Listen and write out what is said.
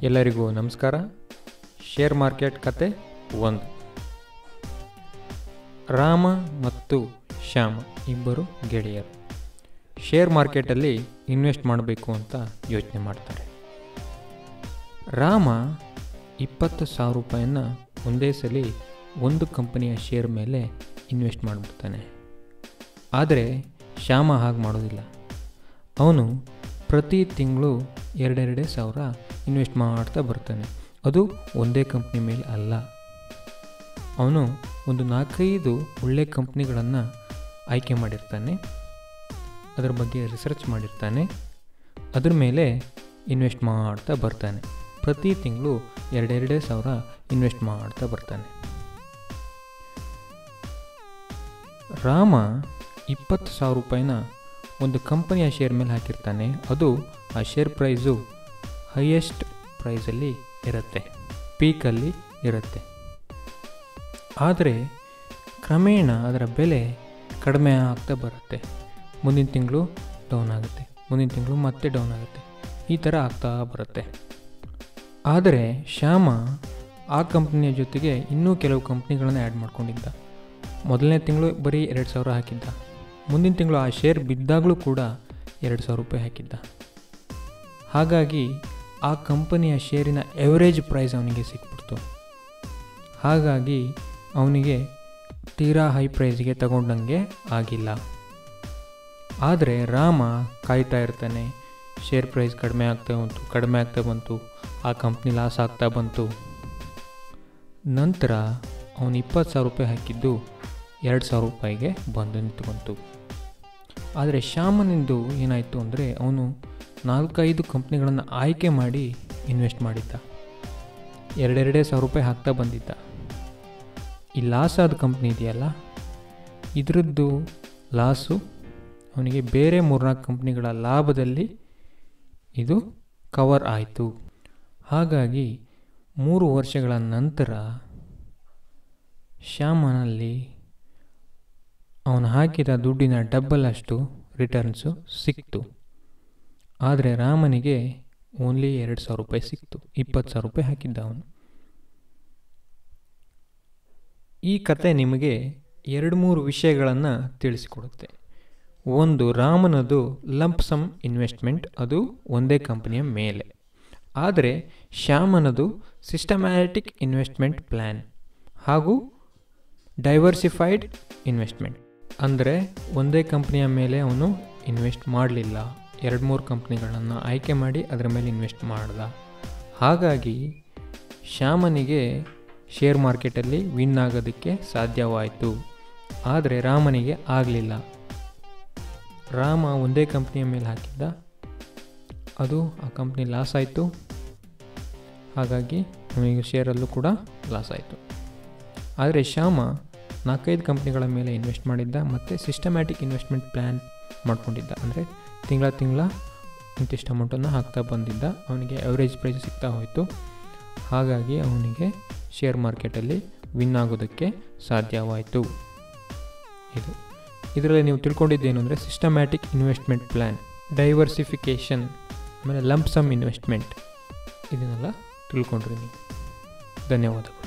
ಎಲ್ಲರಿಗೂ ನಮಸ್ಕಾರ. Share market ಕತೆ 1. ರಾಮ ಮತ್ತು ಶ್ಯಾಮ ಇಬ್ಬರು ಗೆಳೆಯರು ಶೇರ್ ಮಾರ್ಕೆಟಲ್ಲಿ ಇನ್ವೆಸ್ಟ್ ಮಾಡಬೇಕು ಅಂತ ಯೋಚನೆ ಮಾಡ್ತಾರೆ. ರಾಮ 20,000 ರೂಪಾಯಿನ ಒಂದೇ ಸಲ ಒಂದು ಕಂಪನಿಯ ಶೇರ್ ಮೇಲೆ ಇನ್ವೆಸ್ಟ್ ಮಾಡಿಬಿಡ್ತಾನೆ. ಆದರೆ ಶ್ಯಾಮ ಹಾಗೆ ಮಾಡೋದಿಲ್ಲ. ಅವನು ಪ್ರತಿ ತಿಂಗಳು 2,000 ಇನ್ವೆಸ್ಟ್ ಮಾಡ್ತಾ ಬರ್ತಾನೆ. ಅದು ಒಂದೇ ಕಂಪ್ನಿ ಮೇಲೆ ಅಲ್ಲ. ಅವನು ಒಂದು 4-5 ಒಳ್ಳೆ ಕಂಪ್ನಿಗಳನ್ನು ಆಯ್ಕೆ ಮಾಡಿರ್ತಾನೆ. ಅದರ ಬಗ್ಗೆ ರಿಸರ್ಚ್ ಮಾಡಿರ್ತಾನೆ. ಅದ್ರ ಮೇಲೆ ಇನ್ವೆಸ್ಟ್ ಮಾಡ್ತಾ ಬರ್ತಾನೆ. ಪ್ರತಿ ತಿಂಗಳು 2,000 ಇನ್ವೆಸ್ಟ್ ಮಾಡ್ತಾ ಬರ್ತಾನೆ. ರಾಮ 20,000 ರೂಪಾಯಿನ ಒಂದು ಕಂಪನಿಯ ಶೇರ್ ಮೇಲೆ ಹಾಕಿರ್ತಾನೆ. ಅದು ಆ ಶೇರ್ ಪ್ರೈಸು ಹೈಯೆಸ್ಟ್ ಪ್ರೈಸಲ್ಲಿ ಇರುತ್ತೆ, ಪೀಕಲ್ಲಿ ಇರುತ್ತೆ. ಆದರೆ ಕ್ರಮೇಣ ಅದರ ಬೆಲೆ ಕಡಿಮೆ ಆಗ್ತಾ ಬರುತ್ತೆ. ಮುಂದಿನ ತಿಂಗಳು ಡೌನ್ ಆಗುತ್ತೆ, ಮುಂದಿನ ತಿಂಗಳು ಮತ್ತೆ ಡೌನ್ ಆಗುತ್ತೆ. ಈ ಥರ ಆಗ್ತಾ ಬರುತ್ತೆ. ಆದರೆ ಶ್ಯಾಮ ಆ ಕಂಪ್ನಿಯ ಜೊತೆಗೆ ಇನ್ನೂ ಕೆಲವು ಕಂಪ್ನಿಗಳನ್ನು ಆ್ಯಡ್ ಮಾಡ್ಕೊಂಡಿದ್ದ. ಮೊದಲನೇ ತಿಂಗಳು ಬರೀ 2,000 ಹಾಕಿದ್ದ. ಮುಂದಿನ ತಿಂಗಳು ಆ ಶೇರ್ ಬಿದ್ದಾಗಲೂ ಕೂಡ 2,000 ರೂಪಾಯಿ ಹಾಕಿದ್ದ. ಹಾಗಾಗಿ ಆ ಕಂಪನಿಯ ಶೇರಿನ ಎವರೇಜ್ ಪ್ರೈಸ್ ಅವನಿಗೆ ಸಿಕ್ಬಿಡ್ತು. ಹಾಗಾಗಿ ಅವನಿಗೆ ತೀರಾ ಹೈ ಪ್ರೈಸ್ಗೆ ತಗೊಂಡಂಗೆ ಆಗಿಲ್ಲ. ಆದರೆ ರಾಮ ಕಾಯ್ತಾ ಇರ್ತಾನೆ. ಶೇರ್ ಪ್ರೈಸ್ ಕಡಿಮೆ ಆಗ್ತಾ ಬಂತು. ಆ ಕಂಪ್ನಿ ಲಾಸ್ ಆಗ್ತಾ ಬಂತು. ನಂತರ ಅವನು 20,000 ರೂಪಾಯಿ ಹಾಕಿದ್ದು 2,000 ರೂಪಾಯಿಗೆ ಬಂದು ನಿಂತುಕೊಂತು. ಆದರೆ ಶ್ಯಾಮನಿಂದು ಏನಾಯಿತು ಅಂದರೆ ಅವನು 4-5 ಕಂಪ್ನಿಗಳನ್ನು ಆಯ್ಕೆ ಮಾಡಿ ಇನ್ವೆಸ್ಟ್ ಮಾಡಿದ್ದ. 2,000 ರೂಪಾಯಿ ಹಾಕ್ತಾ ಬಂದಿದ್ದ. ಈ ಲಾಸ್ ಆದ ಕಂಪ್ನಿ ಇದೆಯಲ್ಲ, ಇದರದ್ದು ಲಾಸು ಅವನಿಗೆ ಬೇರೆ 3-4 ಕಂಪ್ನಿಗಳ ಲಾಭದಲ್ಲಿ ಇದು ಕವರ್ ಆಯಿತು. ಹಾಗಾಗಿ 3 ವರ್ಷಗಳ ನಂತರ ಶ್ಯಾಮನಲ್ಲಿ ಅವನು ಹಾಕಿದ ದುಡ್ಡಿನ ಡಬ್ಬಲ್ ಅಷ್ಟು ರಿಟರ್ನ್ಸು ಸಿಕ್ತು. ಆದರೆ ರಾಮನಿಗೆ ಓನ್ಲಿ 2,000 ರೂಪಾಯಿ ಸಿಕ್ತು. 20,000 ರೂಪಾಯಿ ಹಾಕಿದ್ದ ಅವನು. ಈ ಕತೆ ನಿಮಗೆ 2-3 ವಿಷಯಗಳನ್ನು ತಿಳಿಸಿಕೊಡುತ್ತೆ. ಒಂದು, ರಾಮನದು ಲಂಪ್ ಸಮ್ ಇನ್ವೆಸ್ಟ್ಮೆಂಟ್, ಅದು ಒಂದೇ ಕಂಪನಿಯ ಮೇಲೆ. ಆದರೆ ಶ್ಯಾಮನದು ಸಿಸ್ಟಮ್ಯಾಟಿಕ್ ಇನ್ವೆಸ್ಟ್ಮೆಂಟ್ ಪ್ಲ್ಯಾನ್ ಹಾಗೂ ಡೈವರ್ಸಿಫೈಡ್ ಇನ್ವೆಸ್ಟ್ಮೆಂಟ್. ಅಂದರೆ ಒಂದೇ ಕಂಪ್ನಿಯ ಮೇಲೆ ಅವನು ಇನ್ವೆಸ್ಟ್ ಮಾಡಲಿಲ್ಲ, 2-3 ಕಂಪ್ನಿಗಳನ್ನು ಆಯ್ಕೆ ಮಾಡಿ ಅದರ ಮೇಲೆ ಇನ್ವೆಸ್ಟ್ ಮಾಡ್ದ. ಹಾಗಾಗಿ ಶ್ಯಾಮನಿಗೆ ಶೇರ್ ಮಾರ್ಕೆಟಲ್ಲಿ ವಿನ್ ಆಗೋದಕ್ಕೆ ಸಾಧ್ಯವಾಯಿತು. ಆದರೆ ರಾಮನಿಗೆ ಆಗಲಿಲ್ಲ. ರಾಮ ಒಂದೇ ಕಂಪ್ನಿಯ ಮೇಲೆ ಹಾಕಿದ್ದ, ಅದು ಆ ಕಂಪ್ನಿ ಲಾಸ್ ಆಯಿತು. ಹಾಗಾಗಿ ಅವನಿಗೆ ಶೇರಲ್ಲೂ ಕೂಡ ಲಾಸ್ ಆಯಿತು. ಆದರೆ ಶ್ಯಾಮ 4-5 ಕಂಪ್ನಿಗಳ ಮೇಲೆ ಇನ್ವೆಸ್ಟ್ ಮಾಡಿದ್ದ ಮತ್ತು ಸಿಸ್ಟಮ್ಯಾಟಿಕ್ ಇನ್ವೆಸ್ಟ್ಮೆಂಟ್ ಪ್ಲ್ಯಾನ್ ಮಾಡ್ಕೊಂಡಿದ್ದ. ಅಂದರೆ ತಿಂಗಳ ಇಂತಿಷ್ಟು ಅಮೌಂಟನ್ನು ಹಾಕ್ತಾ ಬಂದಿದ್ದ. ಅವನಿಗೆ ಎವರೇಜ್ ಪ್ರೈಸ್ ಸಿಗ್ತಾ ಹೋಯಿತು. ಹಾಗಾಗಿ ಅವನಿಗೆ ಶೇರ್ ಮಾರ್ಕೆಟಲ್ಲಿ ವಿನ್ ಆಗೋದಕ್ಕೆ ಸಾಧ್ಯವಾಯಿತು. ಇದರಲ್ಲಿ ನೀವು ತಿಳ್ಕೊಂಡಿದ್ದೇನು ಅಂದರೆ ಸಿಸ್ಟಮ್ಯಾಟಿಕ್ ಇನ್ವೆಸ್ಟ್ಮೆಂಟ್ ಪ್ಲ್ಯಾನ್, ಡೈವರ್ಸಿಫಿಕೇಷನ್, ಆಮೇಲೆ ಲಂಪ್ ಸಮ್ ಇನ್ವೆಸ್ಟ್ಮೆಂಟ್, ಇದನ್ನೆಲ್ಲ ತಿಳ್ಕೊಂಡ್ರಿ ನೀವು. ಧನ್ಯವಾದಗಳು.